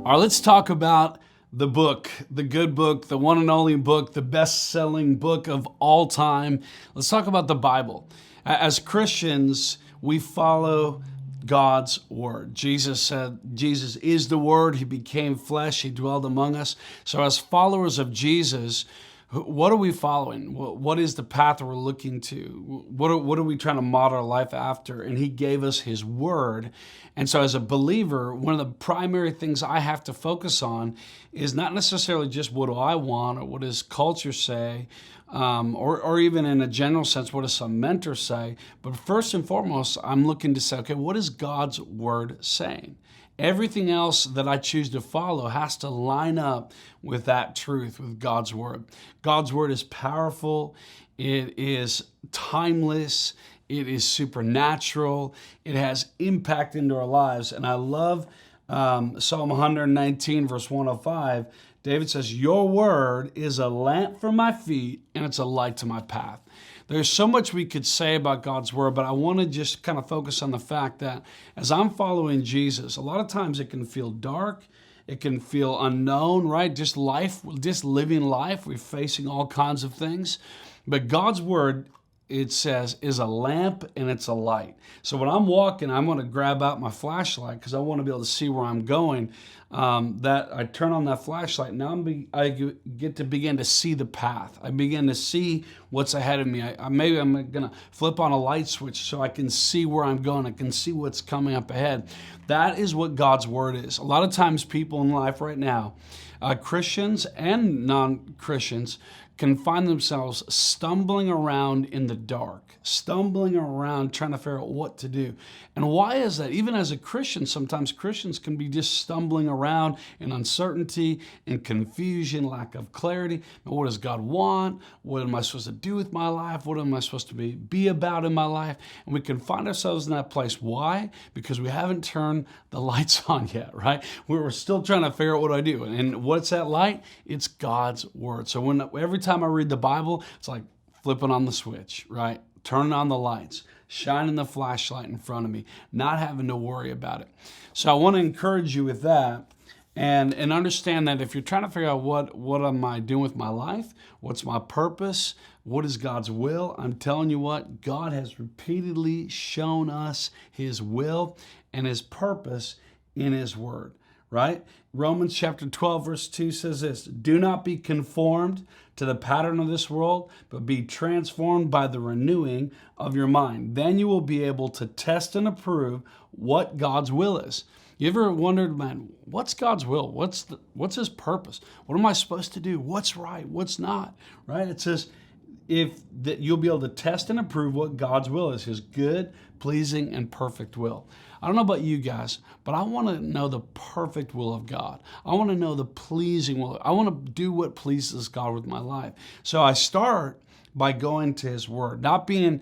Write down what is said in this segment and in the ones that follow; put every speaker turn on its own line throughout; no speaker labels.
All right, let's talk about the book, the good book, the one and only book, the best-selling book of all time. Let's talk about the Bible. As Christians, we follow God's word. Jesus said, Jesus is the word. He became flesh. He dwelled among us. So as followers of Jesus, what are we following? What is the path we're looking to? What are we trying to model our life after? And he gave us his word. And so as a believer, one of the primary things I have to focus on is not necessarily just what do I want or what does culture say, or even in a general sense, what does some mentors say? But first and foremost, I'm looking to say, okay, what is God's word saying? Everything else that I choose to follow has to line up with that truth, with God's word. God's word is powerful. It is timeless. It is supernatural. It has impact into our lives. And I love Psalm 119, verse 105. David says, your word is a lamp for my feet and it's a light to my path. There's so much we could say about God's word, but I want to just kind of focus on the fact that as I'm following Jesus, a lot of times it can feel dark. It can feel unknown, right? Just life, just living life. We're facing all kinds of things. But God's word, it says, is a lamp and it's a light. So when I'm walking, I'm going to grab out my flashlight because I want to be able to see where I'm going. That I turn on that flashlight. Now I get to begin to see the path. I begin to see what's ahead of me. Maybe I'm going to flip on a light switch so I can see where I'm going. I can see what's coming up ahead. That is what God's word is. A lot of times people in life right now, Christians and non-Christians, can find themselves stumbling around in the dark, stumbling around trying to figure out what to do. And why is that? Even as a Christian, sometimes Christians can be just stumbling around in uncertainty, in confusion, lack of clarity. What does God want? What am I supposed to do with my life? What am I supposed to be about in my life? And we can find ourselves in that place. Why? Because we haven't turned the lights on yet, right? We're still trying to figure out what do I do. And what's that light? It's God's word. So every time I read the Bible, it's like flipping on the switch, right? Turning on the lights, shining the flashlight in front of me, not having to worry about it. So I want to encourage you with that and understand that if you're trying to figure out what am I doing with my life, what's my purpose, what is God's will, I'm telling you what, God has repeatedly shown us his will and his purpose in his word. Right? Romans chapter 12, verse 2 says this, do not be conformed to the pattern of this world, but be transformed by the renewing of your mind. Then you will be able to test and approve what God's will is. You ever wondered, man, what's God's will? What's his purpose? What am I supposed to do? What's right? What's not? Right? It says, that you'll be able to test and approve what God's will is, his good, pleasing, and perfect will. I don't know about you guys, but I want to know the perfect will of God. I want to know the pleasing will. I want to do what pleases God with my life. So I start by going to his word, not being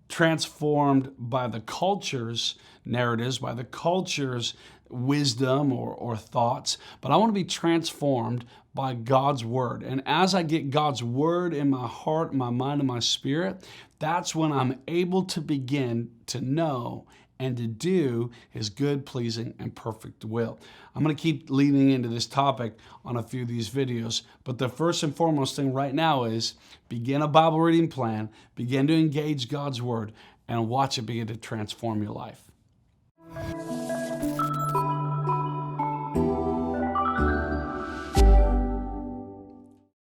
transformed by the culture's narratives, by the culture's wisdom or thoughts, but I want to be transformed by God's word. And as I get God's word in my heart, my mind, and my spirit, that's when I'm able to begin to know and to do his good, pleasing, and perfect will. I'm going to keep leading into this topic on a few of these videos, but the first and foremost thing right now is begin a Bible reading plan, begin to engage God's word, and watch it begin to transform your life.